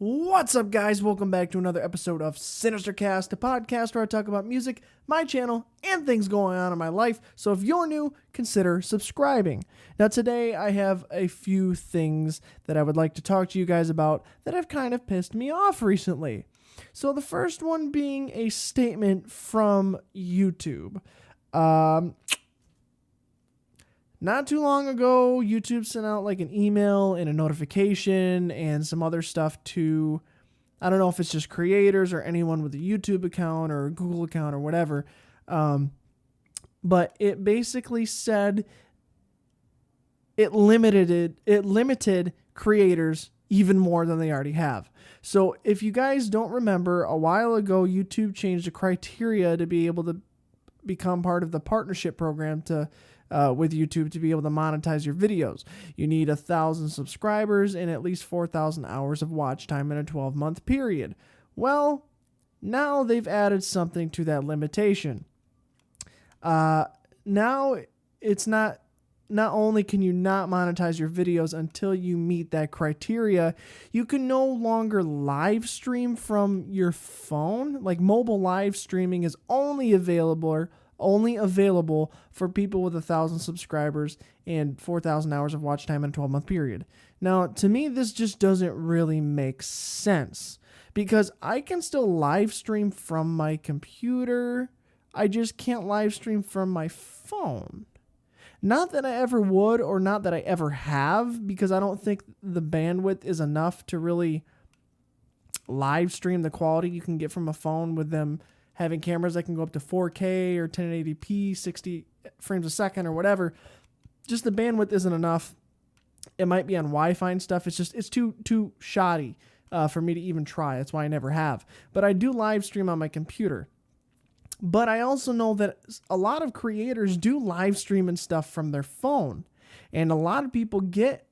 What's up, guys? Welcome back to another episode of Sinister-Cast, a podcast where I talk about music, my channel, and things going on in my life. So if you're new, consider subscribing. Now today I have a few things that I would like to talk to you guys about that have kind of pissed me off recently. So the first one being a statement from YouTube. Not too long ago, YouTube sent out like an email and a notification and some other stuff to, I don't know if it's just creators or anyone with a YouTube account or a Google account or whatever. But it basically said it limited creators even more than they already have. So if you guys don't remember, a while ago, YouTube changed the criteria to be able to become part of the partnership program with YouTube to be able to monetize your videos. You need 1,000 subscribers and at least 4,000 hours of watch time in a 12-month period. Well, now they've added something to that limitation. Now it's not only can you not monetize your videos until you meet that criteria, you can no longer live stream from your phone. Like mobile live streaming is only available for people with 1,000 subscribers and 4,000 hours of watch time in a 12-month period. Now, to me, this just doesn't really make sense because I can still live stream from my computer. I just can't live stream from my phone. Not that I ever would or not that I ever have, because I don't think the bandwidth is enough to really live stream the quality you can get from a phone with them having cameras that can go up to 4K or 1080p, 60 frames a second or whatever. Just the bandwidth isn't enough. It might be on Wi-Fi and stuff. It's too shoddy for me to even try. That's why I never have. But I do live stream on my computer. But I also know that a lot of creators do live stream and stuff from their phone. And a lot of people get,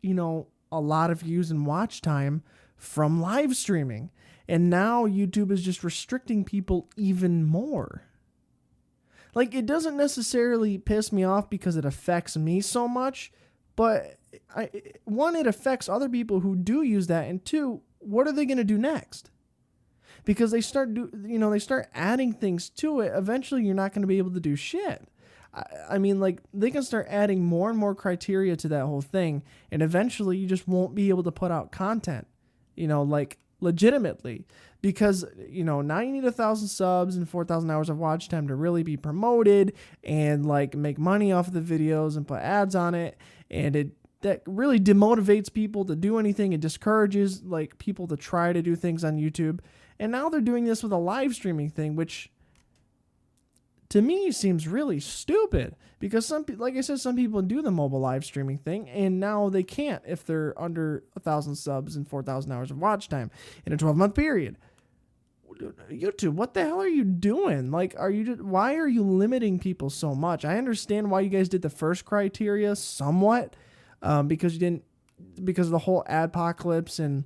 a lot of views and watch time from live streaming. And now YouTube is just restricting people even more. Like, it doesn't necessarily piss me off because it affects me so much, but one, it affects other people who do use that, and two, what are they going to do next? Because they start adding things to it. Eventually, you're not going to be able to do shit. I mean, like, they can start adding more and more criteria to that whole thing, and eventually you just won't be able to put out content, legitimately, because now you need 1,000 subs and 4,000 hours of watch time to really be promoted and like make money off of the videos and put ads on it, and that really demotivates people to do anything. It discourages like people to try to do things on YouTube. And now they're doing this with a live streaming thing, which to me seems really stupid, because some people do the mobile live streaming thing, and now they can't if they're under 1,000 subs and 4,000 hours of watch time in a 12-month period. YouTube, what the hell are you doing? Like, why are you limiting people so much? I understand why you guys did the first criteria somewhat, because of the whole adpocalypse and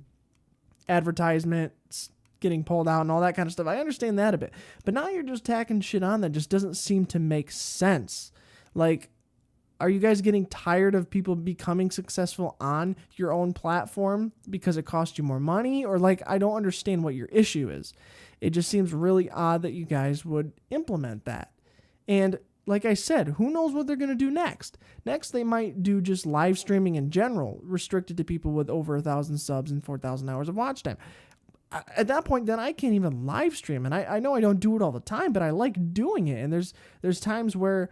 advertisements getting pulled out and all that kind of stuff. I understand that a bit. But now you're just tacking shit on that just doesn't seem to make sense. Like, are you guys getting tired of people becoming successful on your own platform because it costs you more money? Or like, I don't understand what your issue is. It just seems really odd that you guys would implement that. And like I said, who knows what they're going to do next? Next, they might do just live streaming in general, restricted to people with over 1,000 subs and 4,000 hours of watch time. At that point, then I can't even live stream. And I know I don't do it all the time, but I like doing it. And there's times where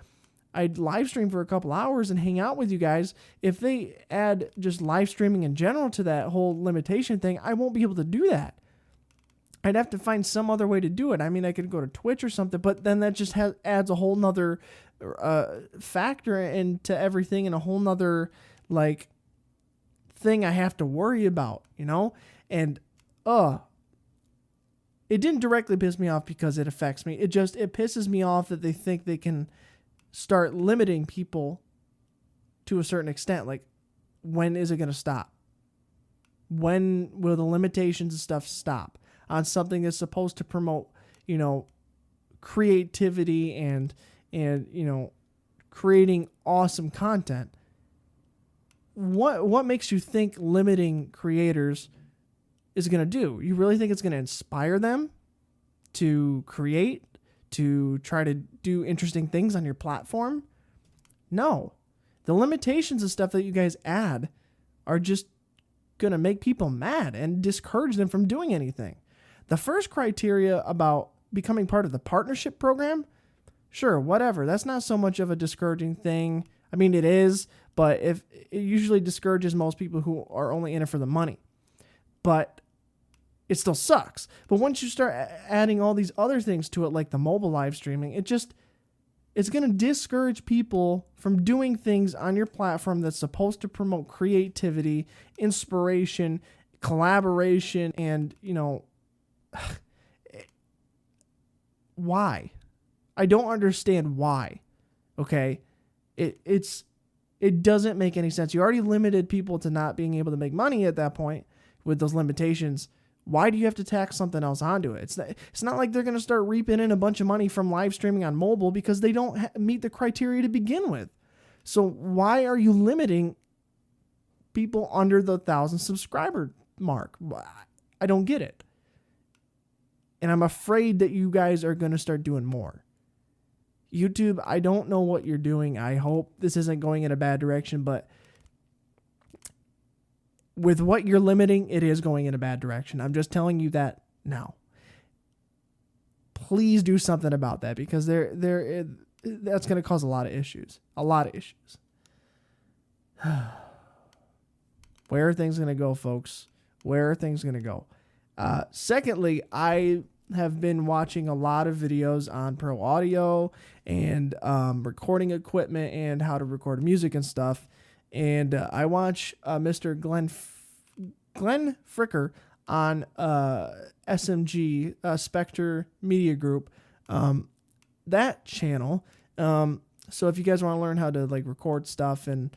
I'd live stream for a couple hours and hang out with you guys. If they add just live streaming in general to that whole limitation thing, I won't be able to do that. I'd have to find some other way to do it. I mean, I could go to Twitch or something, but then that just adds a whole nother factor into everything, and a whole nother like thing I have to worry about, And it didn't directly piss me off because it affects me. It pisses me off that they think they can start limiting people to a certain extent. Like, when is it going to stop? When will the limitations and stuff stop on something that's supposed to promote, creativity and creating awesome content? What makes you think limiting creators is going to do? You really think it's going to inspire them to create, to try to do interesting things on your platform? No. The limitations and stuff that you guys add are just going to make people mad and discourage them from doing anything. The first criteria about becoming part of the partnership program, sure, whatever. That's not so much of a discouraging thing. I mean, it is, but if it usually discourages most people who are only in it for the money. But it still sucks. But once you start adding all these other things to it, like the mobile live streaming, it's going to discourage people from doing things on your platform that's supposed to promote creativity, inspiration, collaboration, and, why? I don't understand why. Okay? It doesn't make any sense. You already limited people to not being able to make money at that point with those limitations. Why do you have to tack something else onto it? It's not like they're going to start reaping in a bunch of money from live streaming on mobile because they don't meet the criteria to begin with. So why are you limiting people under the 1,000 subscriber mark? I don't get it. And I'm afraid that you guys are going to start doing more. YouTube, I don't know what you're doing. I hope this isn't going in a bad direction, but with what you're limiting, it is going in a bad direction. I'm just telling you that now. Please do something about that because that's going to cause a lot of issues. A lot of issues. Where are things going to go, folks? Where are things going to go? Secondly, I have been watching a lot of videos on pro audio and recording equipment and how to record music and stuff. And I watch Mr. Glenn Fricker on SMG, Spectre Media Group, that channel. So if you guys want to learn how to record stuff and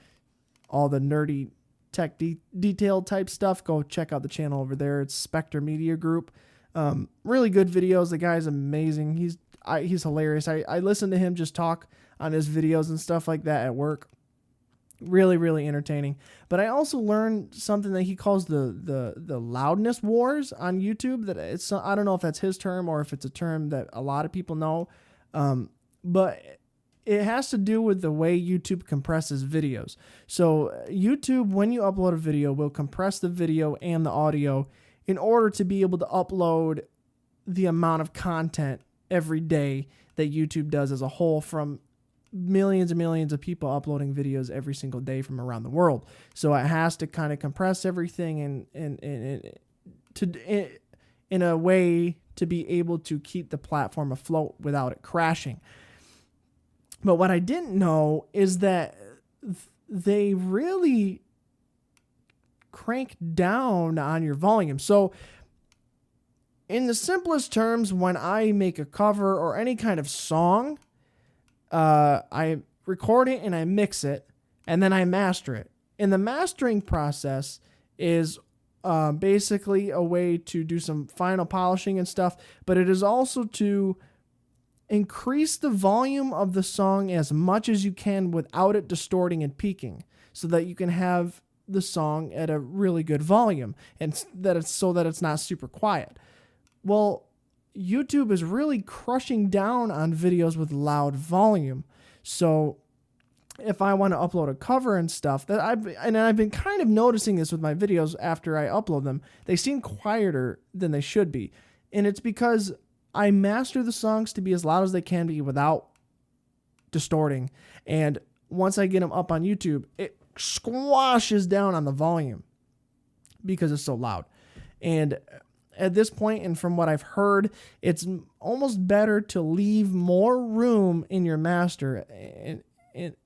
all the nerdy tech detailed type stuff, go check out the channel over there. It's Spectre Media Group. Really good videos. The guy's amazing. He's hilarious. I listen to him just talk on his videos and stuff like that at work. Really, really entertaining. But I also learned something that he calls the Loudness Wars on YouTube. I don't know if that's his term or if it's a term that a lot of people know. But it has to do with the way YouTube compresses videos. So YouTube, when you upload a video, will compress the video and the audio in order to be able to upload the amount of content every day that YouTube does as a whole, from millions and millions of people uploading videos every single day from around the world. So it has to kind of compress everything in a way to be able to keep the platform afloat without it crashing. But what I didn't know is that they really crank down on your volume. So in the simplest terms, when I make a cover or any kind of song, I record it and I mix it and then I master it. And the mastering process is basically a way to do some final polishing and stuff, but it is also to increase the volume of the song as much as you can without it distorting and peaking, so that you can have the song at a really good volume and that it's not super quiet. Well, YouTube is really crushing down on videos with loud volume. So if I want to upload a cover and stuff, I've been kind of noticing this with my videos after I upload them. They seem quieter than they should be. And it's because I master the songs to be as loud as they can be without distorting. And once I get them up on YouTube, it squashes down on the volume because it's so loud. And at this point, and from what I've heard, it's almost better to leave more room in your master,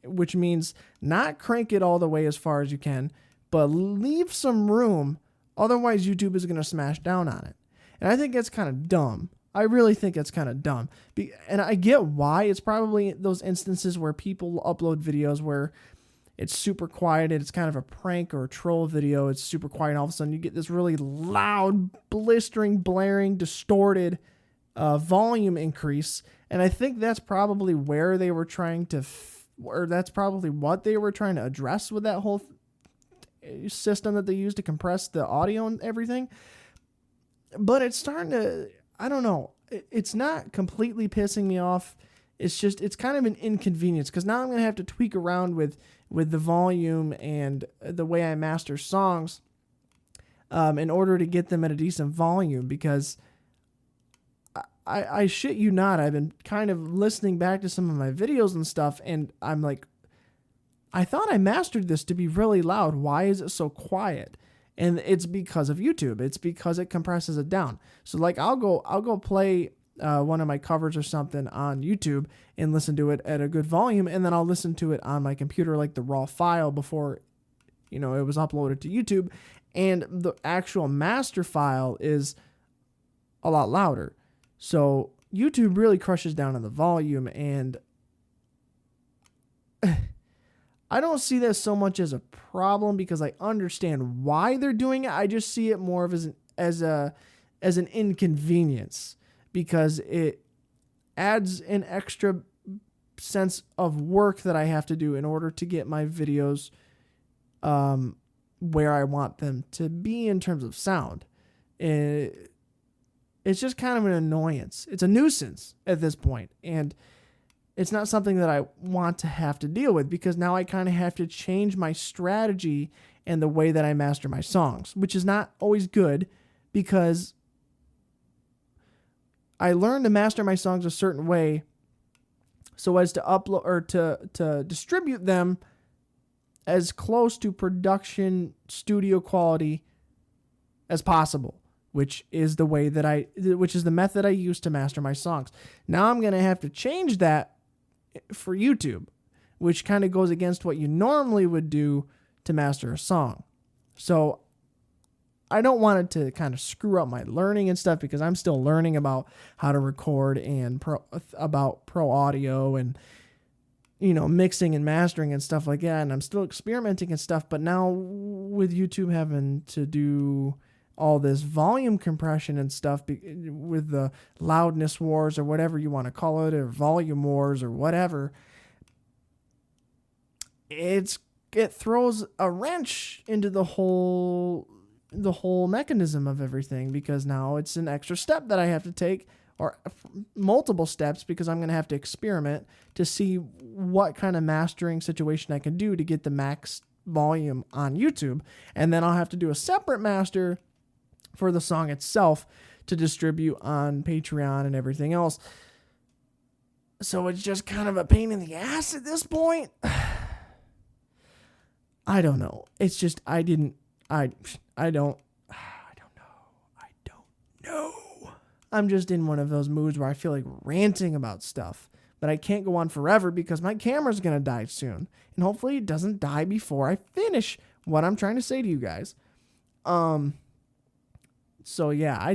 which means not crank it all the way as far as you can, but leave some room. Otherwise, YouTube is going to smash down on it. And I think that's kind of dumb. I really think that's kind of dumb. And I get why. It's probably those instances where people upload videos where it's super quiet and it's kind of a prank or a troll video. It's super quiet and all of a sudden you get this really loud, blistering, blaring, distorted volume increase. And I think that's probably where they were trying to, or that's probably what they were trying to address with that whole system that they use to compress the audio and everything. but it's starting to, I don't know. It's not completely pissing me off. It's kind of an inconvenience because now I'm going to have to tweak around with the volume and the way I master songs in order to get them at a decent volume, because I shit you not, I've been kind of listening back to some of my videos and stuff, and I'm like, I thought I mastered this to be really loud. Why is it so quiet? And it's because of YouTube. It's because it compresses it down. So like I'll go play one of my covers or something on YouTube and listen to it at a good volume, and then I'll listen to it on my computer like the raw file before it was uploaded to YouTube, and the actual master file is a lot louder. So YouTube really crushes down on the volume, and I don't see this so much as a problem because I understand why they're doing it. I just see it more of as an inconvenience, because it adds an extra sense of work that I have to do in order to get my videos where I want them to be in terms of sound. It's just kind of an annoyance. It's a nuisance at this point, and it's not something that I want to have to deal with, because now I kind of have to change my strategy and the way that I master my songs, which is not always good, because I learned to master my songs a certain way so as to upload or to distribute them as close to production studio quality as possible, which is the method I use to master my songs. Now I'm going to have to change that for YouTube, which kind of goes against what you normally would do to master a song. So I don't want it to kind of screw up my learning and stuff, because I'm still learning about how to record and about pro audio and mixing and mastering and stuff like that, and I'm still experimenting and stuff. But now with YouTube having to do all this volume compression and stuff with the Loudness Wars or whatever you want to call it, or volume wars or whatever, it throws a wrench into the whole mechanism of everything, because now it's an extra step that I have to take, or multiple steps, because I'm going to have to experiment to see what kind of mastering situation I can do to get the max volume on YouTube. And then I'll have to do a separate master for the song itself to distribute on Patreon and everything else. So it's just kind of a pain in the ass at this point. I don't know. It's just, I don't know. I'm just in one of those moods where I feel like ranting about stuff, but I can't go on forever because my camera's going to die soon. And hopefully it doesn't die before I finish what I'm trying to say to you guys. So yeah,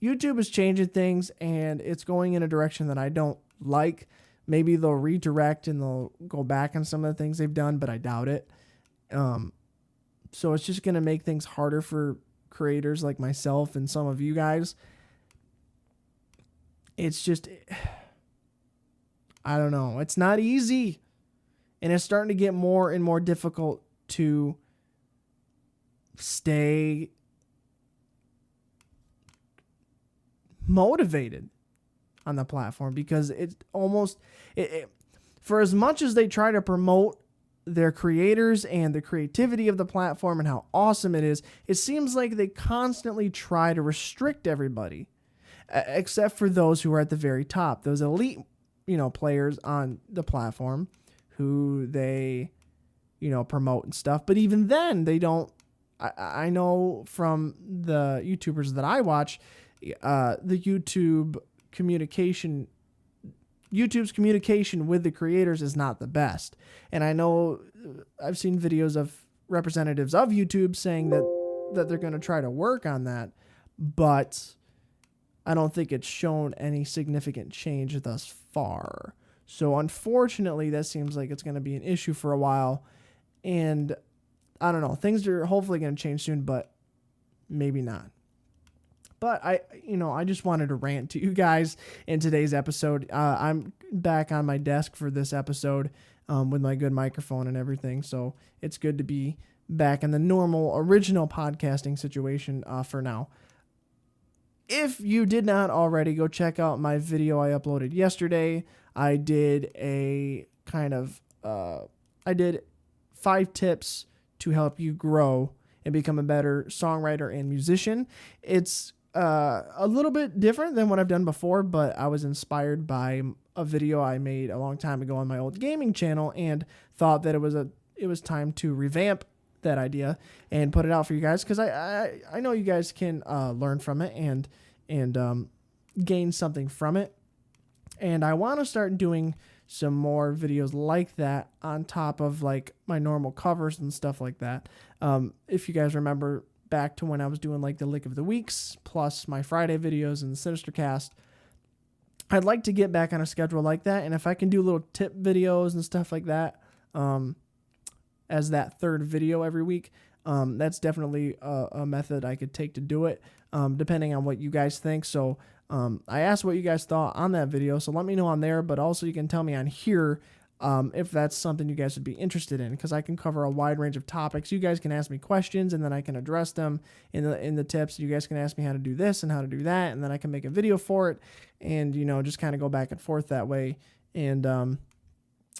YouTube is changing things, and it's going in a direction that I don't like. Maybe they'll redirect and they'll go back on some of the things they've done, but I doubt it. So it's just going to make things harder for creators like myself and some of you guys. It's just, I don't know. It's not easy, and it's starting to get more and more difficult to stay motivated on the platform, because it's almost for as much as they try to promote their creators and the creativity of the platform and how awesome it is, it seems like they constantly try to restrict everybody, except for those who are at the very top, those elite players on the platform who they promote and stuff. But even then, they don't. I know from the YouTubers that I watch, the YouTube's communication with the creators is not the best. And I know I've seen videos of representatives of YouTube saying that they're going to try to work on that, but I don't think it's shown any significant change thus far. So unfortunately, that seems like it's going to be an issue for a while. And I don't know, things are hopefully going to change soon, but maybe not. But I just wanted to rant to you guys in today's episode. I'm back on my desk for this episode with my good microphone and everything. So it's good to be back in the normal, original podcasting situation for now. if you did not already, go check out my video I uploaded yesterday. I did I did 5 tips to help you grow and become a better songwriter and musician. It's a little bit different than what I've done before, but I was inspired by a video I made a long time ago on my old gaming channel and thought that it was time to revamp that idea and put it out for you guys, because I know you guys can learn from it and gain something from it. And I want to start doing some more videos like that on top of like my normal covers and stuff like that. If you guys remember back to when I was doing like the Lick of the Weeks plus my Friday videos and the Sinister-Cast, I'd like to get back on a schedule like that. And if I can do little tip videos and stuff like that as that third video every week, that's definitely a method I could take to do it, depending on what you guys think. So I asked what you guys thought on that video, so let me know on there, but also you can tell me on here if that's something you guys would be interested in, because I can cover a wide range of topics. You guys can ask me questions, and then I can address them in the tips. You guys can ask me how to do this and how to do that, and then I can make a video for it, and just kind of go back and forth that way. And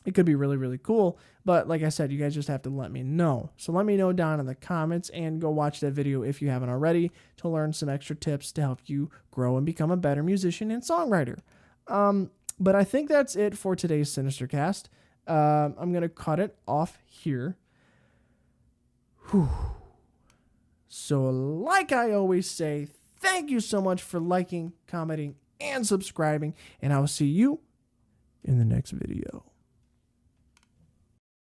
it could be really, really cool. But like I said, you guys just have to let me know. So let me know down in the comments, and go watch that video if you haven't already to learn some extra tips to help you grow and become a better musician and songwriter. But I think that's it for today's Sinister-Cast. I'm going to cut it off here. Whew. So like I always say, thank you so much for liking, commenting, and subscribing, and I will see you in the next video.